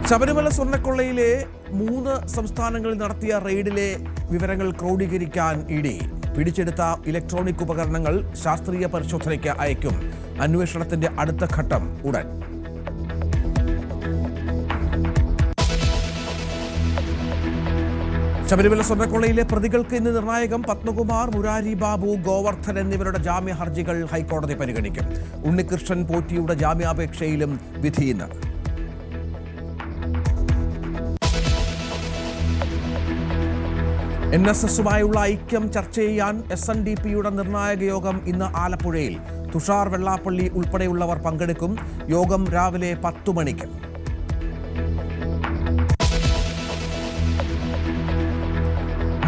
ശബരിമല സ്വർണ്ണക്കൊള്ളയിലെ 3 സംസ്ഥാനങ്ങളിൽ നടത്തിയ റെയ്ഡിലെ വിവരങ്ങൾ ക്രോഡീകരിക്കാൻ ഇഡി പിടിച്ചെടുത്ത ഇലക്ട്രോണിക് ഉപകരണങ്ങൾ ശാസ്ത്രീയ പരിശോധനയ്ക്ക് അയക്കും. അന്വേഷണത്തിന്റെ അടുത്ത ഘട്ടം ഉടൻ. ശബരിമല സ്വർണ്ണക്കൊള്ളയിലെ പ്രതികൾക്ക് ഇന്ന് നിർണായകം. പത്മകുമാർ, മുരാരി ബാബു, ഗോവർദ്ധൻ എന്നിവരുടെ ജാമ്യ ഹർജികൾ ഹൈക്കോടതി പരിഗണിക്കും. ഉണ്ണികൃഷ്ണൻ പോറ്റിയുടെ ജാമ്യാപേക്ഷയിലും വിധി ഇന്ന്. NSSുമായുള്ള ഐക്യം ചർച്ച ചെയ്യാൻ SNDPയുടെ നിർണായക യോഗം ഇന്ന് ആലപ്പുഴയിൽ. തുഷാർ വെള്ളാപ്പള്ളി ഉൾപ്പെടെയുള്ളവർ പങ്കെടുക്കും. യോഗം രാവിലെ 10 മണിക്ക്.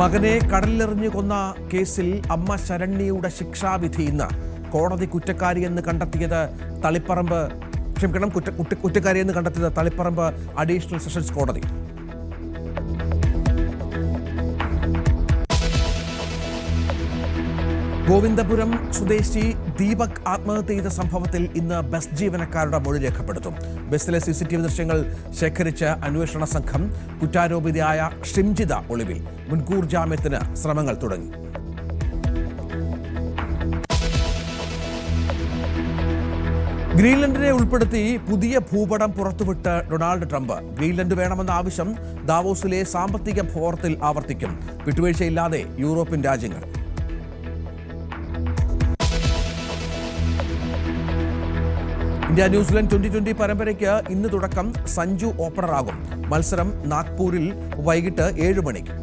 മകനെ കടലിലെറിഞ്ഞു കൊന്ന കേസിൽ അമ്മ ശരണ്യയുടെ ശിക്ഷാവിധി ഇന്ന്. കോടതി കുറ്റക്കാരിയെന്ന് കണ്ടെത്തിയത് തളിപ്പറമ്പ് അഡീഷണൽ സെഷൻസ് കോടതി. ഗോവിന്ദപുരം സ്വദേശി ദീപക് ആത്മഹത്യ ചെയ്ത സംഭവത്തിൽ ഇന്ന് ബസ് ജീവനക്കാരുടെ മൊഴി രേഖപ്പെടുത്തും. ബസ്സിലെ CCTV ദൃശ്യങ്ങൾ ശേഖരിച്ച് അന്വേഷണ സംഘം. കുറ്റാരോപിതയായ ഷിംജിത ഒളിവിൽ. മുൻകൂർ ജാമ്യത്തിന് ശ്രമങ്ങൾ തുടങ്ങി. ഗ്രീൻലൻഡിനെ ഉൾപ്പെടുത്തി പുതിയ ഭൂപടം പുറത്തുവിട്ട് ഡൊണാൾഡ് ട്രംപ്. ഗ്രീൻലൻഡ് വേണമെന്ന ആവശ്യം ദാവോസിലെ സാമ്പത്തിക ഫോറത്തിൽ ആവർത്തിക്കും. വിട്ടുവീഴ്ചയില്ലാതെ യൂറോപ്യൻ രാജ്യങ്ങൾ. ഇന്ത്യ ന്യൂസിലൻഡ് T20 പരമ്പരയ്ക്ക് ഇന്ന് തുടക്കം. സഞ്ജു ഓപ്പണറാകും. മത്സരം നാഗ്പൂരിൽ വൈകിട്ട് 7 മണിക്ക്.